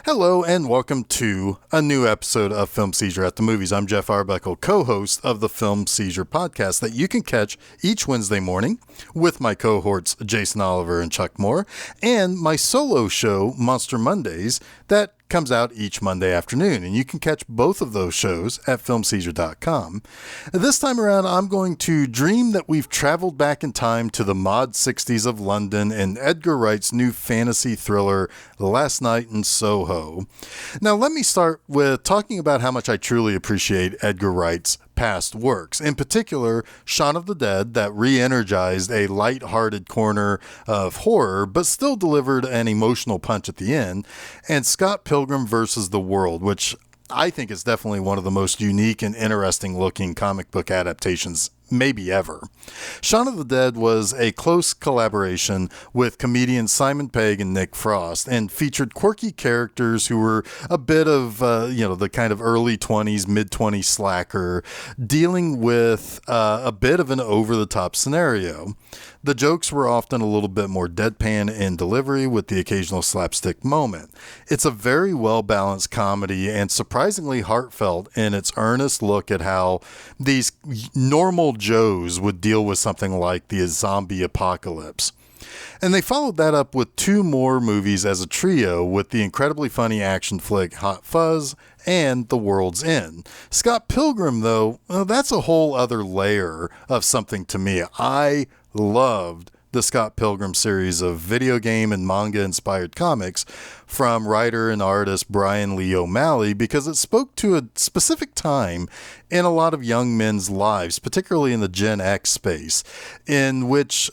Hello and welcome to a new episode of Film Seizure at the Movies. I'm Geoff Arbuckle, co-host of the Film Seizure podcast that you can catch each Wednesday morning with my cohorts Jason Oliver and Chuck Moore, and my solo show Monster Mondays that comes out each Monday afternoon, and you can catch both of those shows at filmseizure.com. This time around, I'm going to dream that we've traveled back in time to the mod 60s of London and Edgar Wright's new fantasy thriller, Last Night in Soho. Now, let me start with talking about how much I truly appreciate Edgar Wright's past works. In particular, Shaun of the Dead, that re-energized a light-hearted corner of horror, but still delivered an emotional punch at the end, and Scott Pilgrim vs. the World, which I think is definitely one of the most unique and interesting looking comic book adaptations maybe ever. Shaun of the Dead was a close collaboration with comedians Simon Pegg and Nick Frost, and featured quirky characters who were a bit of, the kind of early 20s, mid-20s slacker, dealing with a bit of an over-the-top scenario. The jokes were often a little bit more deadpan in delivery with the occasional slapstick moment. It's a very well-balanced comedy and surprisingly heartfelt in its earnest look at how these normal Joes would deal with something like the zombie apocalypse. And they followed that up with two more movies as a trio with the incredibly funny action flick Hot Fuzz and The World's End. Scott Pilgrim, though, that's a whole other layer of something to me. I loved the Scott Pilgrim series of video game and manga inspired comics from writer and artist Brian Lee O'Malley because it spoke to a specific time in a lot of young men's lives, particularly in the Gen X space, in which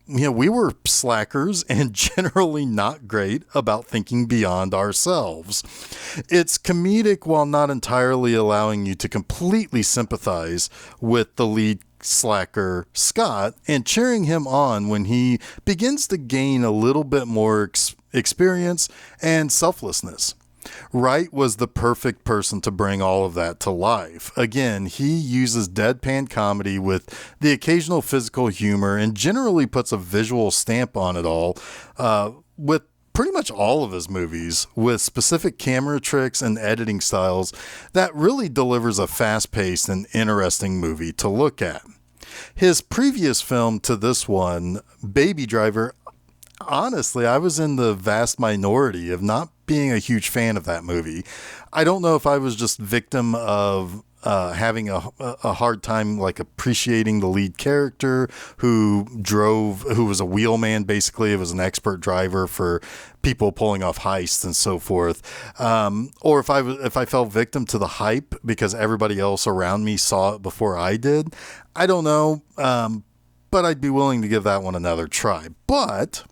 we were slackers and generally not great about thinking beyond ourselves. It's comedic while not entirely allowing you to completely sympathize with the lead slacker Scott and cheering him on when he begins to gain a little bit more experience and selflessness. Wright was the perfect person to bring all of that to life. Again, he uses deadpan comedy with the occasional physical humor and generally puts a visual stamp on it all, with pretty much all of his movies, with specific camera tricks and editing styles that really delivers a fast-paced and interesting movie to look at. His previous film to this one, Baby Driver, honestly, I was in the vast minority of not being a huge fan of that movie. I don't know if I was just victim of having a hard time like appreciating the lead character who was a wheelman. Basically, it was an expert driver for people pulling off heists and so forth, or if I fell victim to the hype because everybody else around me saw it before I did. I don't know, but I'd be willing to give that one another try. But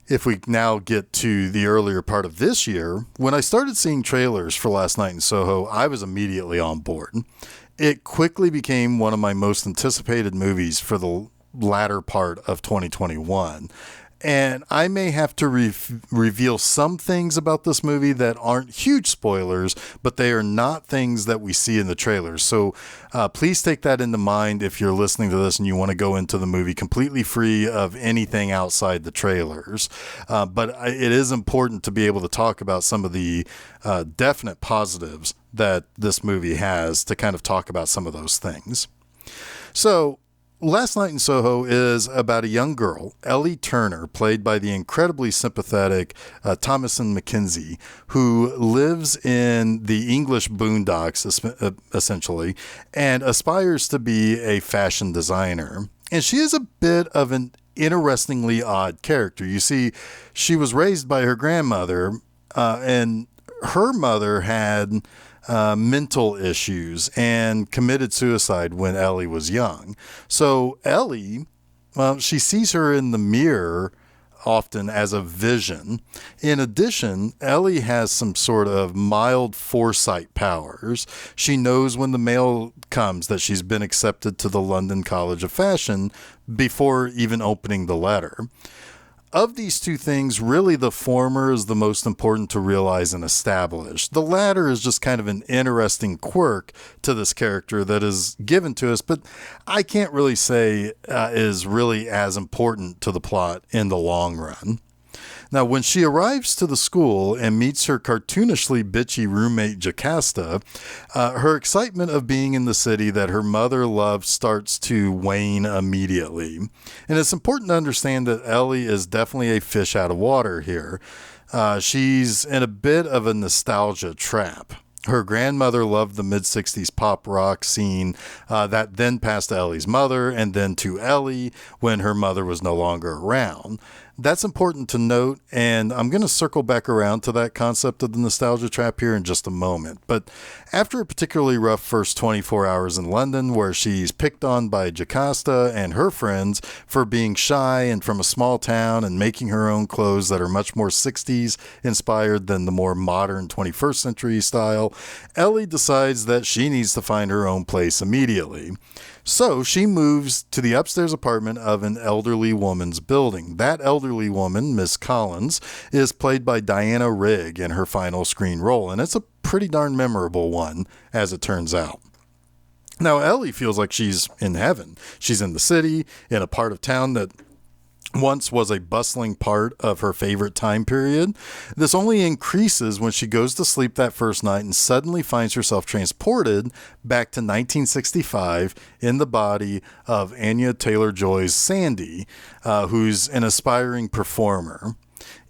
if we now get to the earlier part of this year, when I started seeing trailers for Last Night in Soho, I was immediately on board. It quickly became one of my most anticipated movies for the latter part of 2021. And I may have to reveal some things about this movie that aren't huge spoilers, but they are not things that we see in the trailers. So please take that into mind if you're listening to this and you want to go into the movie completely free of anything outside the trailers. But it is important to be able to talk about some of the definite positives that this movie has to kind of talk about some of those things. So, Last Night in Soho is about a young girl, Ellie Turner, played by the incredibly sympathetic Thomasin McKenzie, who lives in the English boondocks, essentially, and aspires to be a fashion designer. And she is a bit of an interestingly odd character. You see, she was raised by her grandmother, and her mother had mental issues and committed suicide when Ellie was young. So Ellie, she sees her in the mirror often as a vision. In addition, Ellie has some sort of mild foresight powers. She knows when the mail comes that she's been accepted to the London College of Fashion before even opening the letter. Of these two things, really the former is the most important to realize and establish. The latter is just kind of an interesting quirk to this character that is given to us, but I can't really say is really as important to the plot in the long run. Now, when she arrives to the school and meets her cartoonishly bitchy roommate Jocasta, her excitement of being in the city that her mother loved starts to wane immediately. And it's important to understand that Ellie is definitely a fish out of water here. She's in a bit of a nostalgia trap. Her grandmother loved the mid-60s pop rock scene that then passed to Ellie's mother and then to Ellie when her mother was no longer around. That's important to note, and I'm going to circle back around to that concept of the nostalgia trap here in just a moment. But after a particularly rough first 24 hours in London, where she's picked on by Jocasta and her friends for being shy and from a small town and making her own clothes that are much more 60s inspired than the more modern 21st century style, Ellie decides that she needs to find her own place immediately. So she moves to the upstairs apartment of an elderly woman's building. That elderly woman, Miss Collins, is played by Diana Rigg in her final screen role, and it's a pretty darn memorable one, as it turns out. Now, Ellie feels like she's in heaven. She's in the city, in a part of town that once was a bustling part of her favorite time period. This only increases when she goes to sleep that first night and suddenly finds herself transported back to 1965 in the body of Anya Taylor-Joy's Sandy, who's an aspiring performer.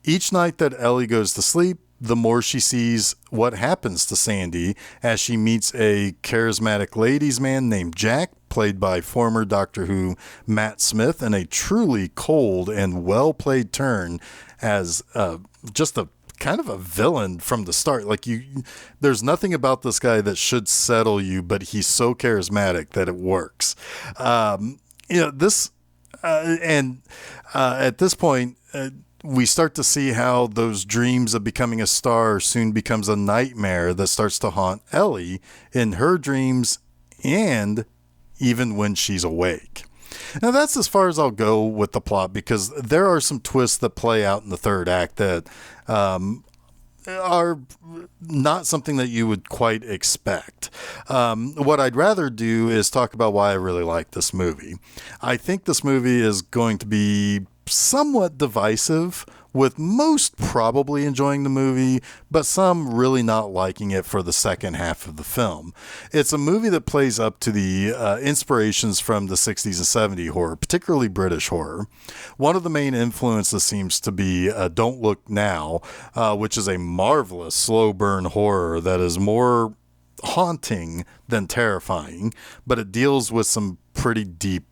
Each night that Ellie goes to sleep, the more she sees what happens to Sandy as she meets a charismatic ladies' man named Jack, played by former Doctor Who Matt Smith, in a truly cold and well-played turn as just a kind of a villain from the start. Like, there's nothing about this guy that should settle you, but he's so charismatic that it works. At this point, we start to see how those dreams of becoming a star soon becomes a nightmare that starts to haunt Ellie in her dreams and even when she's awake. Now, that's as far as I'll go with the plot, because there are some twists that play out in the third act that are not something that you would quite expect. What I'd rather do is talk about why I really like this movie. I think this movie is going to be somewhat divisive, with most probably enjoying the movie, but some really not liking it for the second half of the film. It's a movie that plays up to the inspirations from the 60s and 70s horror, particularly British horror. One of the main influences seems to be Don't Look Now, which is a marvelous slow burn horror that is more haunting than terrifying, but it deals with some pretty deep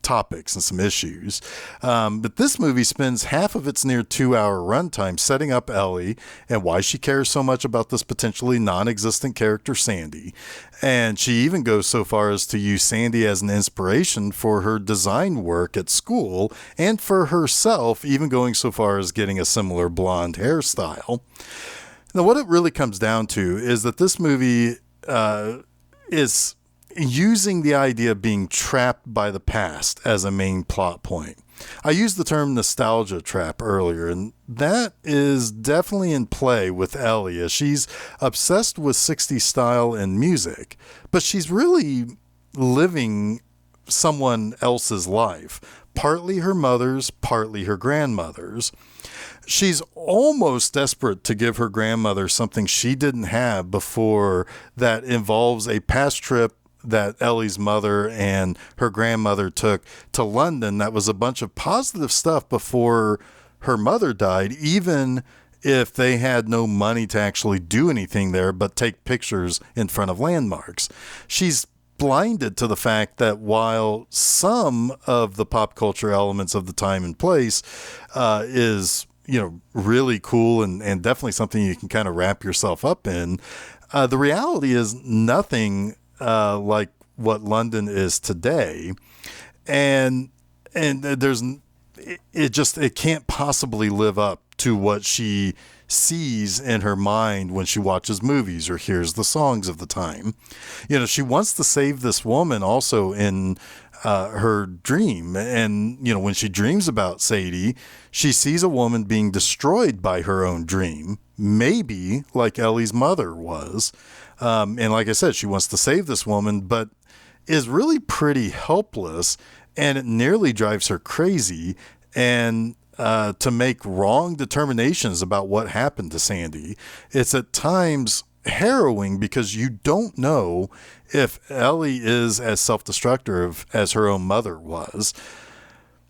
topics and some issues. But this movie spends half of its near 2-hour runtime setting up Ellie and why she cares so much about this potentially non-existent character Sandy. And she even goes so far as to use Sandy as an inspiration for her design work at school, and for herself, even going so far as getting a similar blonde hairstyle. Now, what it really comes down to is that this movie is using the idea of being trapped by the past as a main plot point. I used the term nostalgia trap earlier, and that is definitely in play with Ellie, as she's obsessed with 60s style and music, but she's really living someone else's life, partly her mother's, partly her grandmother's. She's almost desperate to give her grandmother something she didn't have before, that involves a past trip that Ellie's mother and her grandmother took to London. That was a bunch of positive stuff before her mother died, even if they had no money to actually do anything there but take pictures in front of landmarks. She's blinded to the fact that while some of the pop culture elements of the time and place is, really cool and definitely something you can kind of wrap yourself up in, the reality is nothing like what London is today, and it can't possibly live up to what she sees in her mind when she watches movies or hears the songs of the time. She wants to save this woman also in her dream, and when she dreams about Sadie, she sees a woman being destroyed by her own dream, maybe like Ellie's mother was. And like I said, she wants to save this woman, but is really pretty helpless, and it nearly drives her crazy. And to make wrong determinations about what happened to Sandy. It's at times harrowing because you don't know if Ellie is as self-destructive as her own mother was.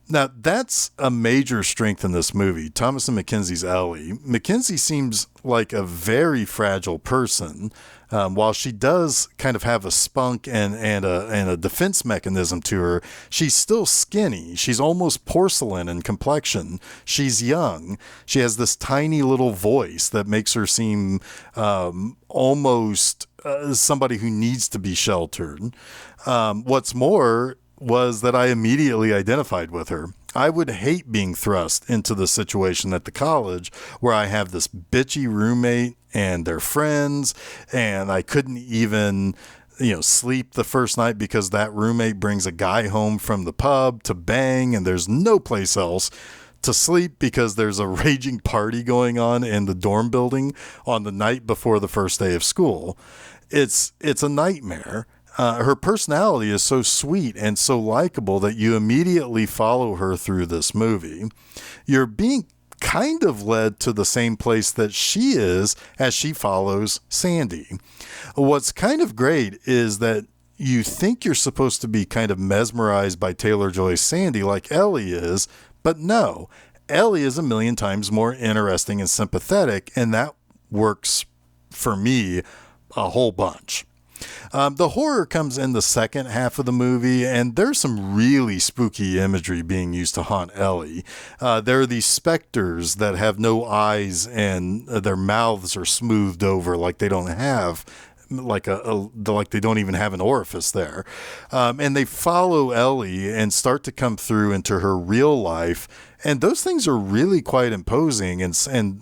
Now, that's a major strength in this movie. Thomasin McKenzie's Ellie. McKenzie seems like a very fragile person. While she does kind of have a spunk and a defense mechanism to her, she's still skinny. She's almost porcelain in complexion. She's young. She has this tiny little voice that makes her seem almost somebody who needs to be sheltered. What's more was that I immediately identified with her. I would hate being thrust into the situation at the college where I have this bitchy roommate and their friends, and I couldn't even, sleep the first night because that roommate brings a guy home from the pub to bang, and there's no place else to sleep because there's a raging party going on in the dorm building on the night before the first day of school. It's a nightmare. Her personality is so sweet and so likable that you immediately follow her through this movie. You're being kind of led to the same place that she is as she follows Sandy. What's kind of great is that you think you're supposed to be kind of mesmerized by Taylor-Joy's Sandy like Ellie is, but no, Ellie is a million times more interesting and sympathetic, and that works for me a whole bunch. The horror comes in the second half of the movie, and there's some really spooky imagery being used to haunt Ellie. There are these specters that have no eyes, and their mouths are smoothed over like they don't have, like they don't even have an orifice there. And they follow Ellie and start to come through into her real life, and those things are really quite imposing, and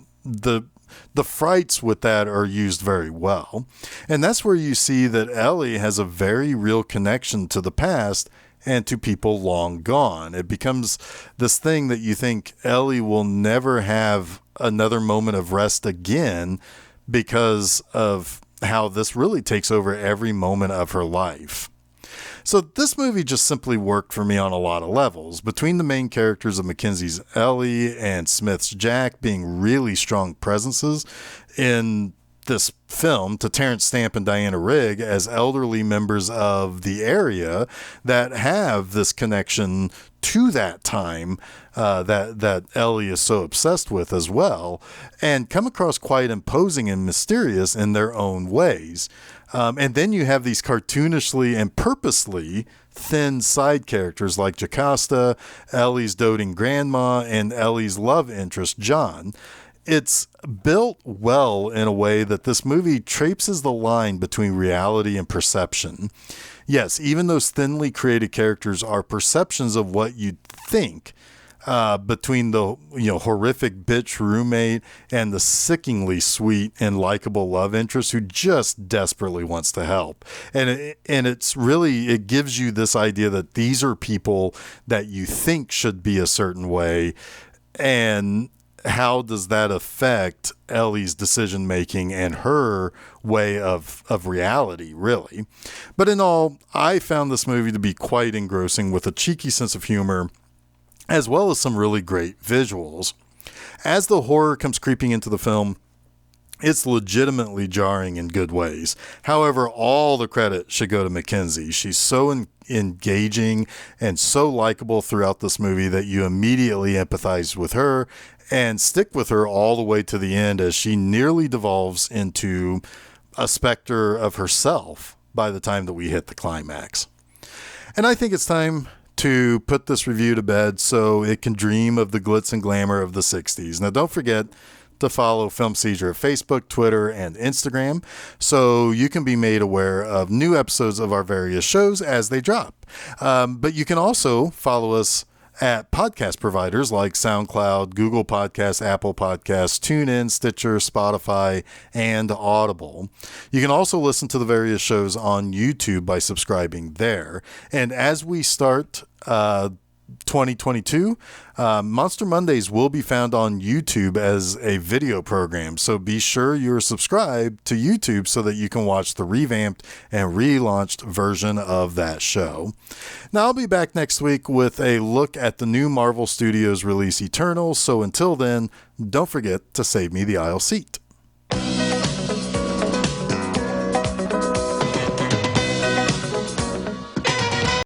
the frights with that are used very well. And that's where you see that Ellie has a very real connection to the past and to people long gone. It becomes this thing that you think Ellie will never have another moment of rest again because of how this really takes over every moment of her life. So this movie just simply worked for me on a lot of levels. Between the main characters of McKenzie's Ellie and Smith's Jack being really strong presences in this film, to Terrence Stamp and Diana Rigg as elderly members of the area that have this connection to that time that Ellie is so obsessed with as well, and come across quite imposing and mysterious in their own ways. And then you have these cartoonishly and purposely thin side characters like Jocasta, Ellie's doting grandma, and Ellie's love interest, John. It's built well in a way that this movie traipses the line between reality and perception. Yes, even those thinly created characters are perceptions of what you'd think, between the horrific bitch roommate and the sickeningly sweet and likable love interest who just desperately wants to help. And it gives you this idea that these are people that you think should be a certain way, and how does that affect Ellie's decision making and her way of reality, really. But in all, I found this movie to be quite engrossing, with a cheeky sense of humor as well as some really great visuals. As the horror comes creeping into the film, it's legitimately jarring in good ways. However, all the credit should go to McKenzie. She's so engaging and so likable throughout this movie that you immediately empathize with her and stick with her all the way to the end, as she nearly devolves into a specter of herself by the time that we hit the climax. And I think it's time to put this review to bed so it can dream of the glitz and glamour of the 60s. Now, don't forget to follow Film Seizure at Facebook, Twitter, and Instagram so you can be made aware of new episodes of our various shows as they drop. But you can also follow us at podcast providers like SoundCloud, Google Podcasts, Apple Podcasts, TuneIn, Stitcher, Spotify, and Audible. You can also listen to the various shows on YouTube by subscribing there. And as we start 2022, Monster Mondays will be found on YouTube as a video program. So be sure you're subscribed to YouTube so that you can watch the revamped and relaunched version of that show. Now, I'll be back next week with a look at the new Marvel Studios release, Eternals. So until then, don't forget to save me the aisle seat.